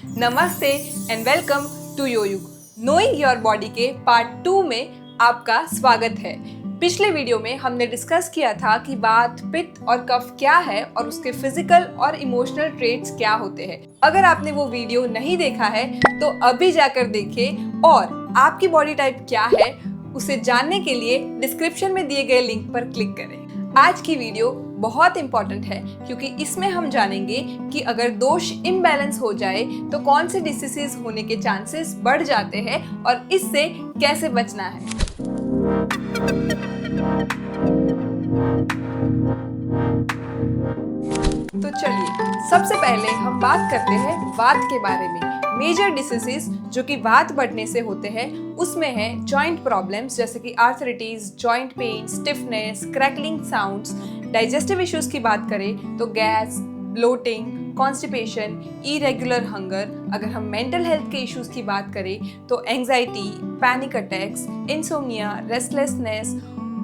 नमस्ते and welcome to Yoyug knowing your body के part 2 में आपका स्वागत है। पिछले वीडियो में हमने डिस्कस किया था कि वात, पित्त और कफ क्या है और उसके फिजिकल और इमोशनल ट्रेट्स क्या होते हैं। अगर आपने वो वीडियो नहीं देखा है तो अभी जाकर देखें और आपकी बॉडी टाइप क्या है उसे जानने के लिए डिस्क्रिप्शन में दिए गए लिंक पर क्लिक करें। आज की वीडियो बहुत इंपॉर्टेंट है क्योंकि इसमें हम जानेंगे कि अगर दोष इम्बैलेंस हो जाए तो कौन से डिसीजेस होने के चांसेस बढ़ जाते हैं और इससे कैसे बचना है। तो चलिए सबसे पहले हम बात करते हैं वात के बारे में। मेजर डिसीजेस जो कि वात बढ़ने से होते हैं उसमें है जॉइंट प्रॉब्लम्स जैसे कि arthritis, joint pain, stiffness, crackling sounds. Digestive issues की बात करें तो gas, bloating, constipation, irregular hunger. अगर हम मेंटल हेल्थ के इश्यूज की बात करें तो anxiety, panic attacks, insomnia, restlessness.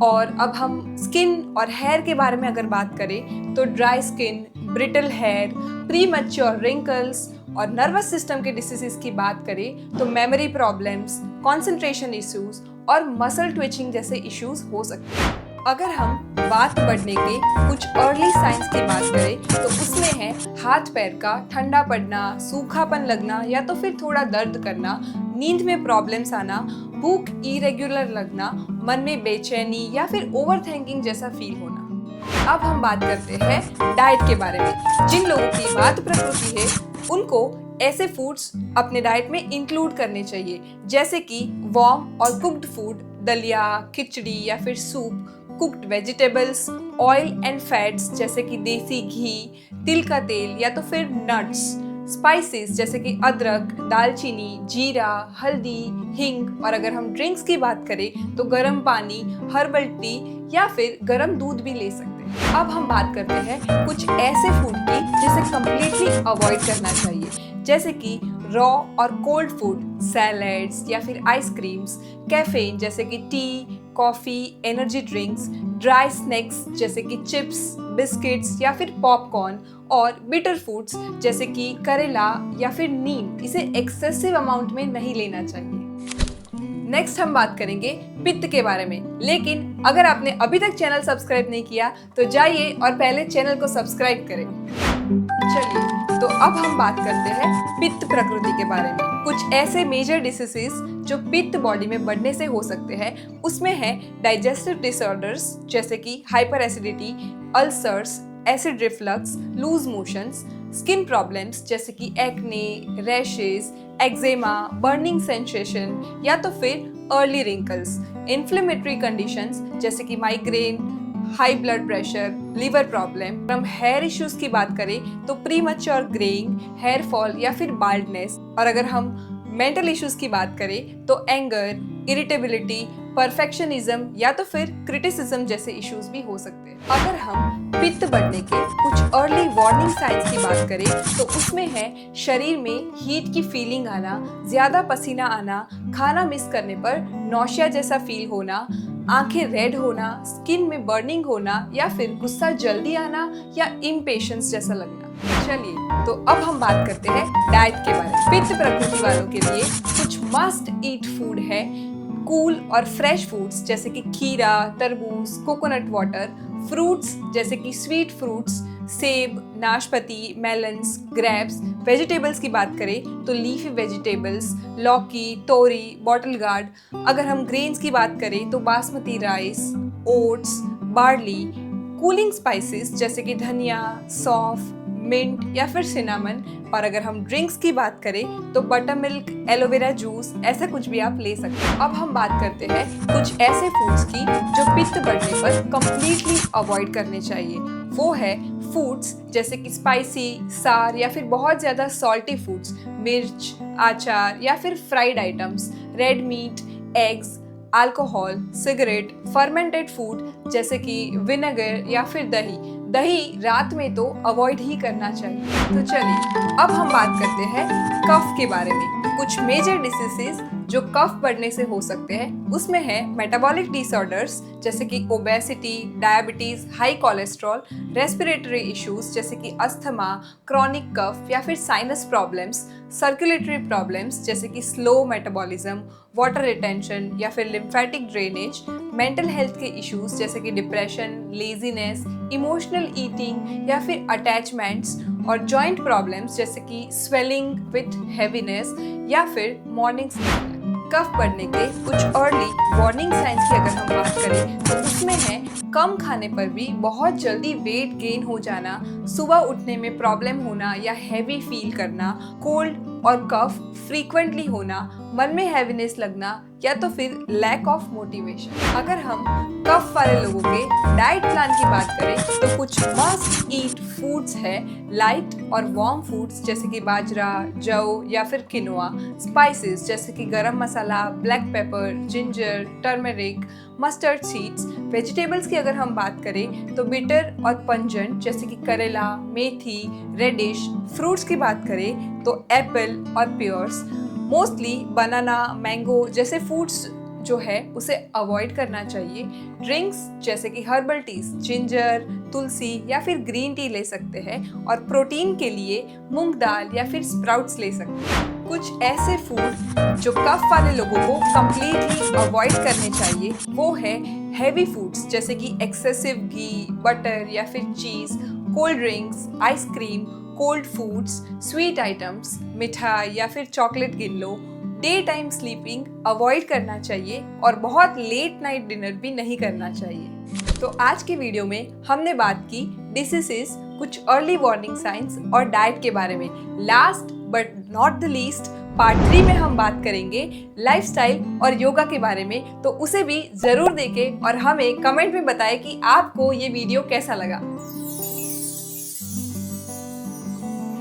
और अब हम स्किन और हेयर के बारे में अगर बात करें तो dry skin, brittle hair, premature wrinkles. और नर्वस सिस्टम के डिसीजेस की बात करें तो मेमोरी प्रॉब्लम्स, कंसंट्रेशन इश्यूज और मसल ट्विचिंग जैसे इश्यूज हो सकते हैं। अगर हम वात बढ़ने के कुछ अर्ली साइंस की बात करें तो उसमें है हाथ पैर का ठंडा पड़ना, सूखापन लगना या तो फिर थोड़ा दर्द करना, नींद में प्रॉब्लम्स आना, भूख इरेगुलर लगना, मन में बेचैनी या फिर ओवर थिंकिंग जैसा फील होना। अब हम बात करते हैं डाइट के बारे में। जिन लोगों की वात प्रकृति है उनको ऐसे फूड्स अपने डाइट में इंक्लूड करने चाहिए जैसे कि वार्म और कुक्ड फूड, दलिया, खिचड़ी या फिर soup, cooked vegetables, oil and fats जैसे कि देसी घी, तिल का तेल या तो फिर नट्स, स्पाइसेस जैसे कि अदरक, दालचीनी, जीरा, हल्दी, हिंग। और अगर हम ड्रिंक्स की बात करें तो गर्म पानी, हर्बल टी या फिर गर्म दूध भी ले सकते हैं। अब हम बात करते हैं कुछ ऐसे फूड की जिसे कम्प्लीटली अवॉइड करना चाहिए जैसे कि रॉ और कोल्ड फूड, सैलेड्स या फिर आइसक्रीम्स, कैफीन जैसे कि T, coffee, energy drinks, dry snacks जैसे कि चिप्स, बिस्किट्स या फिर पॉपकॉर्न और बिटर फूड्स जैसे कि करेला या फिर नीम। इसे एक्सेसिव अमाउंट में नहीं लेना चाहिए। नेक्स्ट हम बात करेंगे पित्त के बारे में, लेकिन अगर आपने अभी तक चैनल सब्सक्राइब नहीं किया तो जाइए और पहले चैनल को सब्सक्राइब करें। चलिए तो अब हम बात करते हैं पित्त प्रकृति के बारे में। कुछ ऐसे मेजर डिसीजेस जो पित्त बॉडी में बढ़ने से हो सकते हैं उसमें है डाइजेस्टिव डिसऑर्डर्स जैसे कि hyper acidity, ulcers, acid reflux, loose motions, skin problems जैसे कि acne, rashes, eczema, burning sensation या तो फिर अर्ली रिंकल्स, इन्फ्लेमेटरी कंडीशंस जैसे कि migraine, high blood pressure, liver problem. हम हेयर इश्यूज की बात करें तो प्रीमैच्योर ग्रेइंग, हेयर फॉल या फिर बाल्डनेस। और अगर हम मेंटल इश्यूज की बात करें तो एंगर, इरिटेबिलिटी, परफेक्शनिज्म या तो फिर क्रिटिसिज्म जैसे इश्यूज भी हो सकते हैं। अगर हम पित्त बढ़ने के कुछ अर्ली वार्निंग साइंस की बात करें तो उसमें है शरीर में हीट की फीलिंग आना, ज्यादा पसीना आना, खाना मिस करने पर नौशिया जैसा फील होना, आंखें रेड होना, स्किन में बर्निंग होना या फिर गुस्सा जल्दी आना या इम्पेशंस जैसा लगना। चलिए तो अब हम बात करते हैं डाइट के बारे में। पित्त प्रकृति वालों के लिए कुछ मस्ट ईट फूड है कूल और फ्रेश फूड्स जैसे कि खीरा, तरबूज, कोकोनट वाटर, फ्रूट्स जैसे कि स्वीट फ्रूट्स, सेब, नाशपाती, मेलन्स, ग्रेप्स। वेजिटेबल्स की बात करें तो लीफी वेजिटेबल्स, लौकी, तोरी, बॉटल गार्ड। अगर हम ग्रेन्स की बात करें तो basmati rice, oats, barley. Cooling spices जैसे कि धनिया, सौंफ, मिंट या फिर सिनामन। और अगर हम ड्रिंक्स की बात करें तो बटर मिल्क, एलोवेरा जूस, ऐसा कुछ भी आप ले सकते हैं। अब हम बात करते हैं कुछ ऐसे फूड्स की जो पित्त बढ़ने पर कंप्लीटली अवॉइड करने चाहिए। वो है फूड्स जैसे कि स्पाइसी, सार या फिर बहुत ज्यादा सॉल्टी फूड्स, मिर्च, अचार या फिर fried items, red meat, eggs, alcohol, cigarette, fermented food जैसे कि विनेगर या फिर दही। दही रात में तो अवॉइड ही करना चाहिए। तो चलिए अब हम बात करते हैं कफ के बारे में। कुछ मेजर डिसीजेस जो कफ बढ़ने से हो सकते हैं उसमें है मेटाबॉलिक डिसऑर्डर्स जैसे कि obesity, diabetes, high cholesterol, respiratory issues जैसे कि अस्थमा, क्रॉनिक कफ या फिर साइनस प्रॉब्लम्स, सर्कुलेटरी प्रॉब्लम्स जैसे कि स्लो मेटाबॉलिज्म, वाटर रिटेंशन या फिर लिम्फेटिक ड्रेनेज, मेंटल हेल्थ के इश्यूज जैसे कि डिप्रेशन, लेजीनेस, इमोशनल ईटिंग या फिर अटैचमेंट्स, और जॉइंट प्रॉब्लम्स जैसे कि स्वेलिंग विथ हैवीनेस या फिर मॉर्निंग स्लीप। कफ बढ़ने के कुछ अर्ली वार्निंग साइंस की अगर हम बात करें तो उसमें है कम खाने पर भी बहुत जल्दी वेट गेन हो जाना, सुबह उठने में प्रॉब्लम होना या हैवी फील करना, कोल्ड और कफ फ्रीक्वेंटली होना, मन में हैवीनेस लगना या तो फिर लैक ऑफ मोटिवेशन। अगर हम कफ वाले लोगों के डाइट प्लान की बात करें तो कुछ मस्ट ईट फूड्स है लाइट और वार्म फूड्स जैसे कि बाजरा, जौ या फिर किनोआ, स्पाइसेस जैसे कि garam masala, black pepper, ginger, turmeric, mustard seeds. Vegetables की अगर हम बात करें तो बिटर और पंजेंट जैसे कि करेला, मेथी, रेडिश। फ्रूट्स की बात करें तो एप्पल और पियर्स। मोस्टली बनाना, मैंगो जैसे फ्रूट्स जो है उसे अवॉइड करना चाहिए। ड्रिंक्स जैसे कि हर्बल टीज, जिंजर, तुलसी या फिर ग्रीन टी ले सकते हैं, और प्रोटीन के लिए मूंग दाल या फिर स्प्राउट्स ले सकते हैं। कुछ ऐसे फूड जो कफ वाले लोगों को कम्प्लीटली अवॉइड करने चाहिए वो है हैवी फूड्स जैसे कि एक्सेसिव घी, बटर या फिर cheese, cold drinks, ice cream, cold foods, sweet items, मिठाई या फिर चॉकलेट गिन लो। डे टाइम स्लीपिंग अवॉइड करना चाहिए और बहुत लेट नाइट डिनर भी नहीं करना चाहिए। तो आज की वीडियो में हमने बात की डिसीजेस, कुछ अर्ली वार्निंग साइंस और डाइट के बारे में। Last but not the least part 3 में हम बात करेंगे लाइफस्टाइल और योगा के बारे में, तो उसे भी ज़रूर देखें और हमें कमेंट में बताएं कि आपको ये वीडियो कैसा लगा।